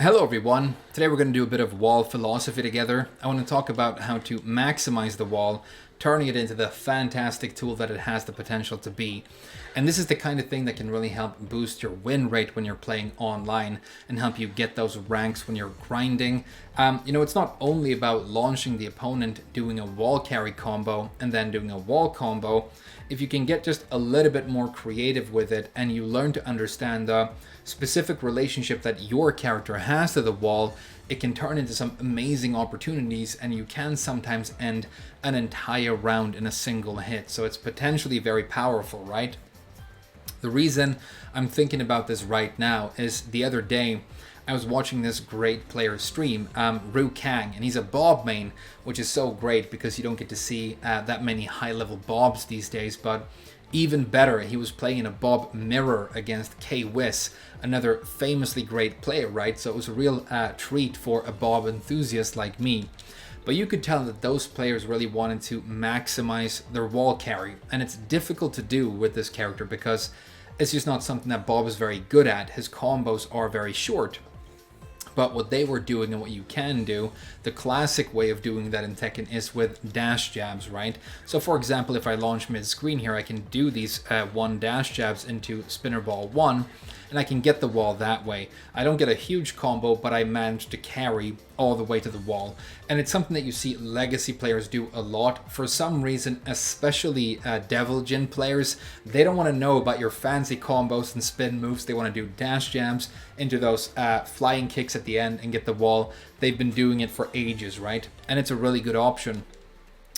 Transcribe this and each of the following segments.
Hello everyone. Today we're going to do a bit of wall philosophy together. I want to talk about how to maximize the wall, turning it into the fantastic tool that it has the potential to be. And this is the kind of thing that can really help boost your win rate when you're playing online and help you get those ranks when you're grinding. It's not only about launching the opponent, doing a wall carry combo, and then doing a wall combo. If you can get just a little bit more creative with it and you learn to understand the specific relationship that your character has to the wall, it can turn into some amazing opportunities, and you can sometimes end an entire round in a single hit. So it's potentially very powerful, right? The reason I'm thinking about this right now is the other day I was watching this great player stream, Ru Kang, and he's a Bob main, which is so great because you don't get to see that many high-level Bobs these days. But even better, he was playing in a Bob mirror against K-Wiz, another famously great player, right? So it was a real treat for a Bob enthusiast like me. But you could tell that those players really wanted to maximize their wall carry, and it's difficult to do with this character because it's just not something that Bob is very good at. His combos are very short. But what they were doing and what you can do, the classic way of doing that in Tekken is with dash jabs, right? So for example, if I launch mid-screen here, I can do these one dash jabs into Spinner Ball 1, and I can get the wall that way. I don't get a huge combo, but I manage to carry all the way to the wall. And it's something that you see legacy players do a lot. For some reason, especially Devil Jin players, they don't want to know about your fancy combos and spin moves. They want to do dash jams into those flying kicks at the end and get the wall. They've been doing it for ages, right? And it's a really good option.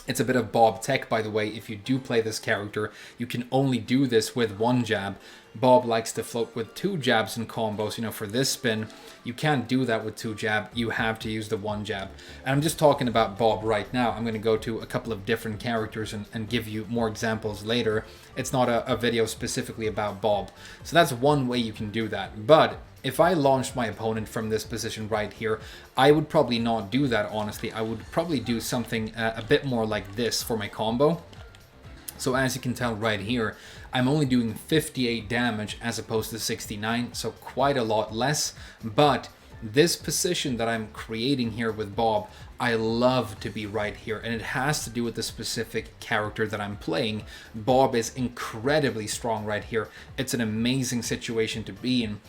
It's a bit of Bob tech, by the way. If you do play this character, you can only do this with one jab. Bob likes to float with two jabs and combos. For this spin, you can't do that with two jab. You have to use the one jab. And I'm just talking about Bob right now. I'm going to go to a couple of different characters and give you more examples later. It's not a video specifically about Bob. So that's one way you can do that. But if I launched my opponent from this position right here, I would probably not do that, honestly. I would probably do something a bit more like this for my combo. So as you can tell right here, I'm only doing 58 damage as opposed to 69, so quite a lot less. But this position that I'm creating here with Bob, I love to be right here, and it has to do with the specific character that I'm playing. Bob is incredibly strong right here. It's an amazing situation to be in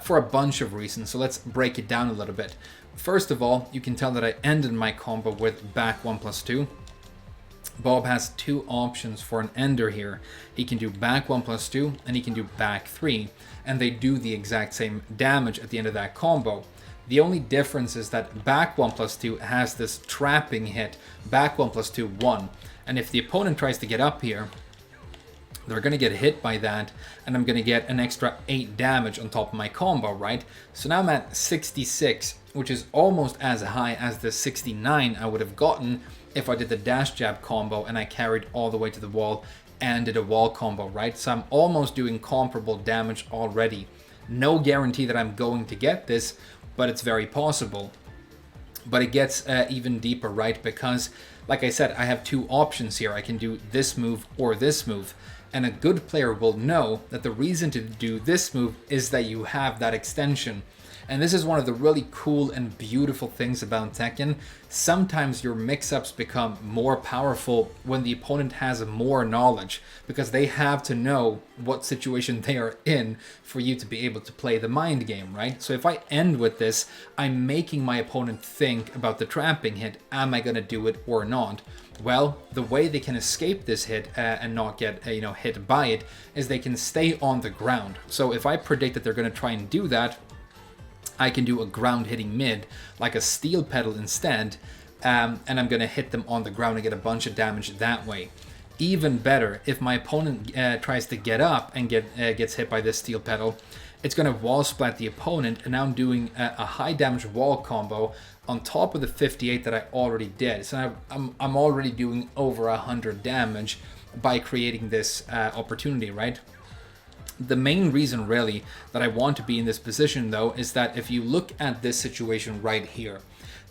for a bunch of reasons, so let's break it down a little bit. First of all, you can tell that I ended my combo with back 1+2. Bob has two options for an ender here. He can do back 1+2 and he can do back 3, and they do the exact same damage at the end of that combo. The only difference is that back 1+2 has this trapping hit, back 1+2 1, and if the opponent tries to get up here, they're going to get hit by that, and I'm going to get an extra 8 damage on top of my combo, right? So now I'm at 66, which is almost as high as the 69 I would have gotten if I did the dash jab combo and I carried all the way to the wall and did a wall combo, right? So I'm almost doing comparable damage already. No guarantee that I'm going to get this, but it's very possible. But it gets even deeper, right? Because, like I said, I have two options here. I can do this move or this move. And a good player will know that the reason to do this move is that you have that extension. And this is one of the really cool and beautiful things about Tekken. Sometimes your mix-ups become more powerful when the opponent has more knowledge, because they have to know what situation they are in for you to be able to play the mind game, right? So if I end with this, I'm making my opponent think about the trapping hit. Am I going to do it or not? Well, the way they can escape this hit and not get hit by it is they can stay on the ground. So if I predict that they're going to try and do that, I can do a ground hitting mid, like a steel pedal instead, and I'm going to hit them on the ground and get a bunch of damage that way. Even better, if my opponent tries to get up and gets hit by this steel pedal, it's going to wall splat the opponent, and now I'm doing a high damage wall combo on top of the 58 that I already did. So I'm already doing over 100 damage by creating this opportunity, right? The main reason really that I want to be in this position, though, is that if you look at this situation right here,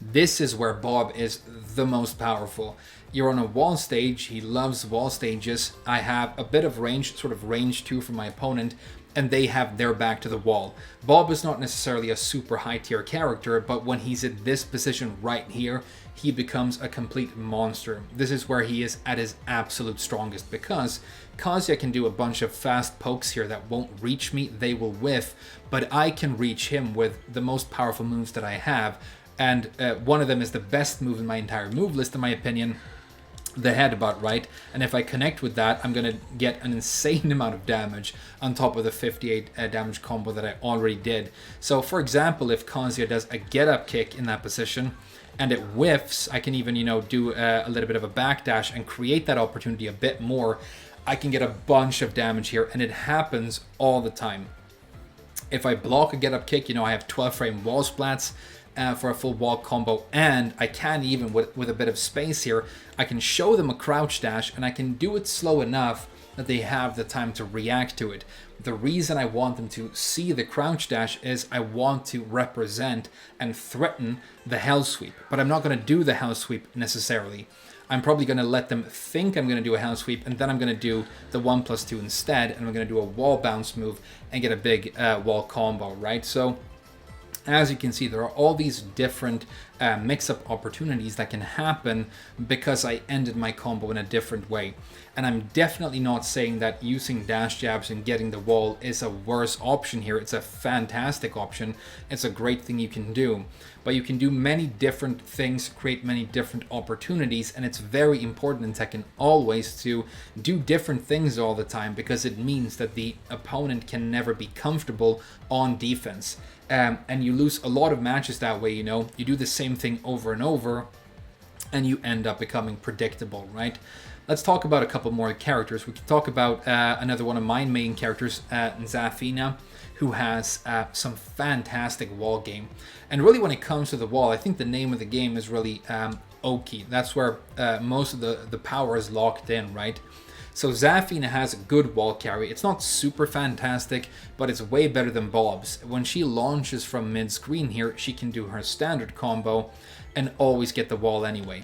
this is where Bob is the most powerful. You're on a wall stage. He loves wall stages. I have a bit of range, sort of range 2 for my opponent. and they have their back to the wall. Bob is not necessarily a super high tier character, but when he's in this position right here, he becomes a complete monster. This is where he is at his absolute strongest, because Kazuya can do a bunch of fast pokes here that won't reach me, they will whiff, but I can reach him with the most powerful moves that I have, and one of them is the best move in my entire move list in my opinion, the headbutt, right? And if I connect with that, I'm gonna get an insane amount of damage on top of the 58 damage combo that I already did. So for example, if Kazuya does a get up kick in that position and it whiffs, I can even, you know, do a little bit of a backdash and create that opportunity a bit more. I can get a bunch of damage here, and it happens all the time. If I block a get up kick, you know, I have 12 frame wall splats for a full wall combo, and I can even, with a bit of space here, I can show them a crouch dash, and I can do it slow enough that they have the time to react to it. The reason I want them to see the crouch dash is I want to represent and threaten the hell sweep, but I'm not going to do the hell sweep necessarily. I'm probably going to let them think I'm going to do a hell sweep, and then I'm going to do the 1+2 instead, and I'm going to do a wall bounce move and get a big wall combo, right? So as you can see, there are all these different mix-up opportunities that can happen because I ended my combo in a different way. And I'm definitely not saying that using dash jabs and getting the wall is a worse option here. It's a fantastic option. It's a great thing you can do. But you can do many different things, create many different opportunities, and it's very important in Tekken always to do different things all the time, because it means that the opponent can never be comfortable on defense. And you lose a lot of matches that way, you know. You do the same thing over and over, and you end up becoming predictable, right? Let's talk about a couple more characters. We can talk about another one of my main characters, Zafina, who has some fantastic wall game. And really, when it comes to the wall, I think the name of the game is really Oki. That's where most of the power is locked in, right? So Zafina has a good wall carry. It's not super fantastic, but it's way better than Bob's. When she launches from mid-screen here, she can do her standard combo and always get the wall anyway.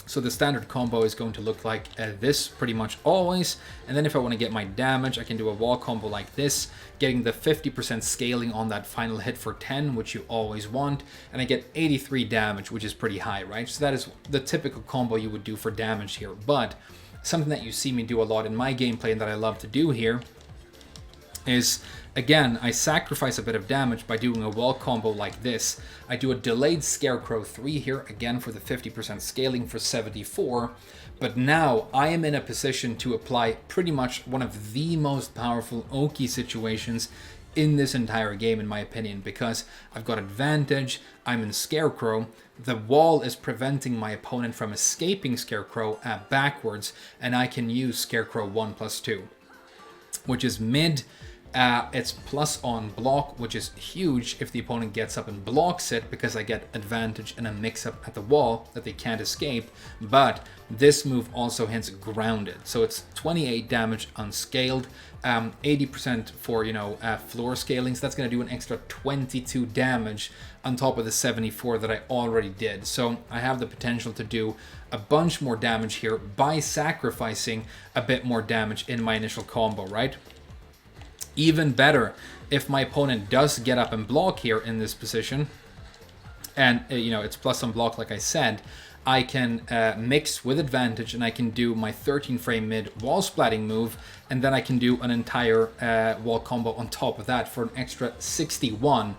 So the standard combo is going to look like this pretty much always. And then if I want to get my damage, I can do a wall combo like this, getting the 50% scaling on that final hit for 10, which you always want. And I get 83 damage, which is pretty high, right? So that is the typical combo you would do for damage here. But something that you see me do a lot in my gameplay and that I love to do here is, again, I sacrifice a bit of damage by doing a wall combo like this. I do a delayed Scarecrow 3 here, again for the 50% scaling for 74, but now I am in a position to apply pretty much one of the most powerful Oki situations in this entire game, in my opinion, because I've got advantage, I'm in Scarecrow, the wall is preventing my opponent from escaping Scarecrow backwards, and I can use Scarecrow 1+2, which is mid. It's plus on block, which is huge if the opponent gets up and blocks it, because I get advantage and a mix-up at the wall that they can't escape. But this move also hits grounded, so it's 28 damage unscaled, 80% for, you know, floor scaling, so that's going to do an extra 22 damage on top of the 74 that I already did. So I have the potential to do a bunch more damage here by sacrificing a bit more damage in my initial combo, right? Even better, if my opponent does get up and block here in this position, and you know, it's plus on block like I said, I can mix with advantage, and I can do my 13 frame mid wall splatting move, and then I can do an entire wall combo on top of that for an extra 61.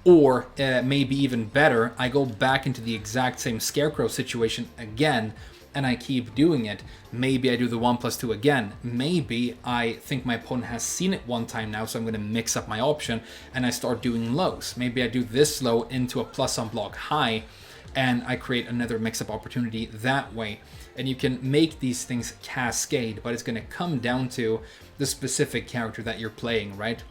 Or maybe even better, I go back into the exact same Scarecrow situation again, and I keep doing it. Maybe I do the 1+2 again. Maybe I think my opponent has seen it one time now, so I'm going to mix up my option and I start doing lows. Maybe I do this low into a plus on block high, and I create another mix-up opportunity that way. And you can make these things cascade, but it's going to come down to the specific character that you're playing, right?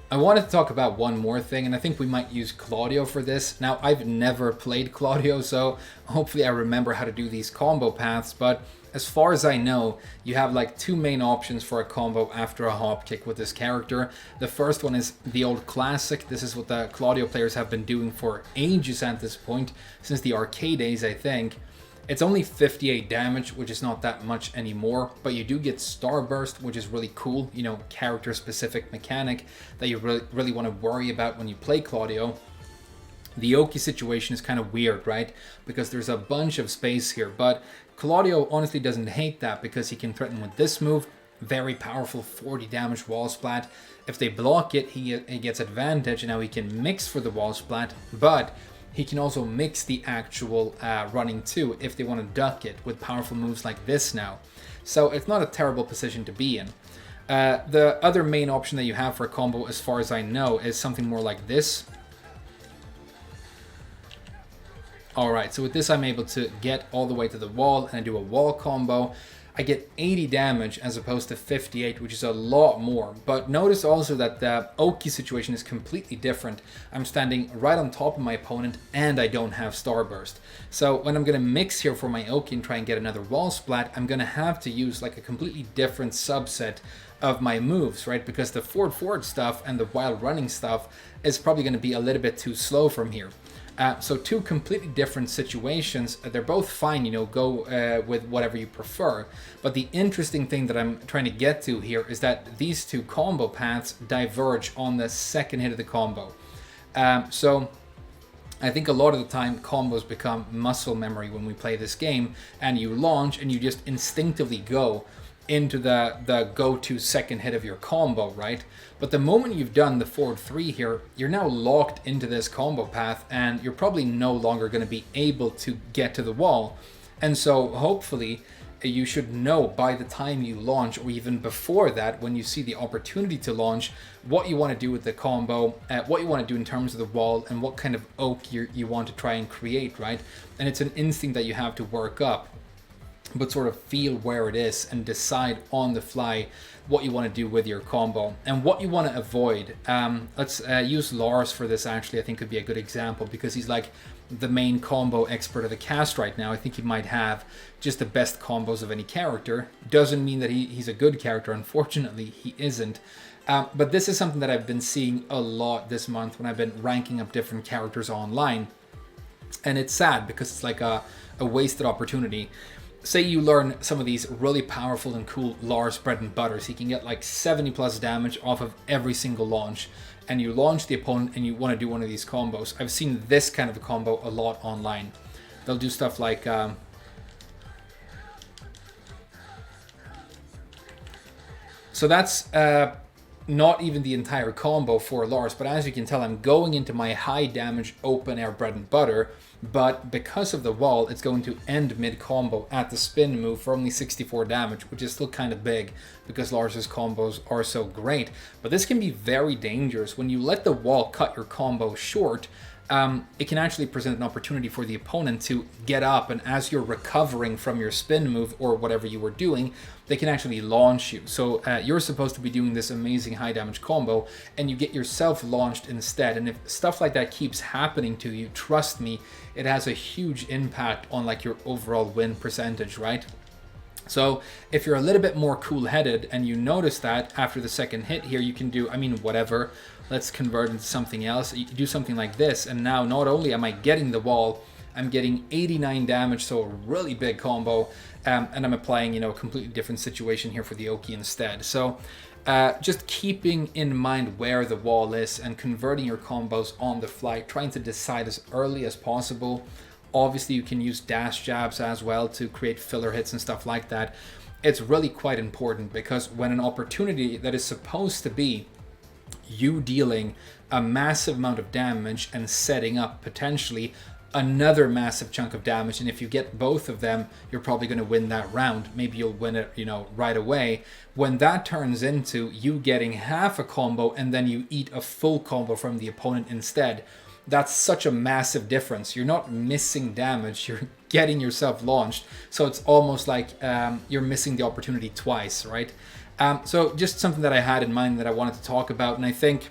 I wanted to talk about one more thing, and I think we might use Claudio for this. Now, I've never played Claudio, so hopefully I remember how to do these combo paths, but as far as I know, you have like two main options for a combo after a hop kick with this character. The first one is the old classic. This is what the Claudio players have been doing for ages at this point, since the arcade days, I think. It's only 58 damage, which is not that much anymore, but you do get Starburst, which is really cool, you know, character specific mechanic that you really want to worry about when you play Claudio. The Oki situation is kind of weird, right? Because there's a bunch of space here, but Claudio honestly doesn't hate that because he can threaten with this move. Very powerful 40 damage wall splat. If they block it, he gets advantage, and now he can mix for the wall splat, but he can also mix the actual running too if they want to duck it with powerful moves like this now. So it's not a terrible position to be in. The other main option that you have for a combo, as far as I know, is something more like this. Alright, so with this I'm able to get all the way to the wall and I do a wall combo. I get 80 damage as opposed to 58, which is a lot more. But notice also that the Oki situation is completely different. I'm standing right on top of my opponent and I don't have Starburst. So when I'm going to mix here for my Oki and try and get another wall splat, I'm going to have to use like a completely different subset of my moves, right? Because the forward stuff and the wild running stuff is probably going to be a little bit too slow from here. So two completely different situations. They're both fine, you know, go with whatever you prefer. But the interesting thing that I'm trying to get to here is that these two combo paths diverge on the second hit of the combo. So I think a lot of the time combos become muscle memory when we play this game, and you launch and you just instinctively go into the go-to second hit of your combo, right? But the moment you've done the forward 3 here, you're now locked into this combo path and you're probably no longer going to be able to get to the wall. And so hopefully you should know by the time you launch, or even before that, when you see the opportunity to launch, what you want to do with the combo, what you want to do in terms of the wall, and what kind of oak you want to try and create, right? And it's an instinct that you have to work up, but sort of feel where it is and decide on the fly what you want to do with your combo and what you want to avoid. Let's use Lars for this. Actually, I think could be a good example because he's like the main combo expert of the cast right now. I think he might have just the best combos of any character. Doesn't mean that he's a good character. Unfortunately, he isn't. But this is something that I've been seeing a lot this month when I've been ranking up different characters online. And it's sad because it's like a wasted opportunity. Say you learn some of these really powerful and cool Lars bread and butters. He can get like 70 plus damage off of every single launch. And you launch the opponent and you want to do one of these combos. I've seen this kind of a combo a lot online. They'll do stuff like... So that's not even the entire combo for Lars, but as you can tell, I'm going into my high damage open air bread and butter, but because of the wall, it's going to end mid combo at the spin move for only 64 damage, which is still kind of big because Lars's combos are so great. But this can be very dangerous. When you let the wall cut your combo short, it can actually present an opportunity for the opponent to get up, and as you're recovering from your spin move or whatever you were doing, they can actually launch you. So you're supposed to be doing this amazing high damage combo and you get yourself launched instead. And if stuff like that keeps happening to you, trust me, it has a huge impact on like your overall win percentage, right? So if you're a little bit more cool-headed and you notice that after the second hit here, you can do, I mean, whatever. Let's convert into something else. You do something like this, and now not only am I getting the wall, I'm getting 89 damage, so a really big combo, and I'm applying, you know, a completely different situation here for the Oki instead. So just keeping in mind where the wall is and converting your combos on the fly, trying to decide as early as possible. Obviously, you can use dash jabs as well to create filler hits and stuff like that. It's really quite important because when an opportunity that is supposed to be you dealing a massive amount of damage and setting up potentially another massive chunk of damage, and if you get both of them, you're probably going to win that round. Maybe you'll win it, you know, right away. When that turns into you getting half a combo and then you eat a full combo from the opponent instead, that's such a massive difference. You're not missing damage, you're getting yourself launched. So it's almost like you're missing the opportunity twice, right? So just something that I had in mind that I wanted to talk about. And I think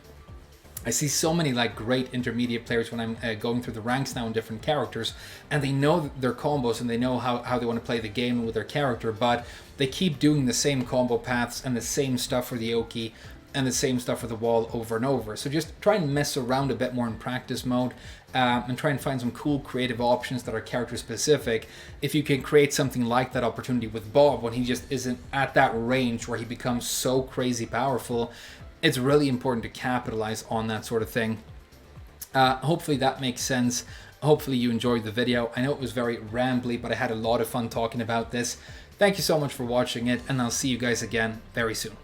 I see so many like great intermediate players when I'm going through the ranks now in different characters, and they know their combos and they know how they want to play the game with their character, but they keep doing the same combo paths and the same stuff for the Oki. and the same stuff for the wall over and over. So just try and mess around a bit more in practice mode, and try and find some cool creative options that are character specific. If you can create something like that opportunity with Bob when he just isn't at that range where he becomes so crazy powerful, it's really important to capitalize on that sort of thing. Hopefully that makes sense. Hopefully you enjoyed the video. I know it was very rambly, but I had a lot of fun talking about this. Thank you so much for watching it, and I'll see you guys again very soon.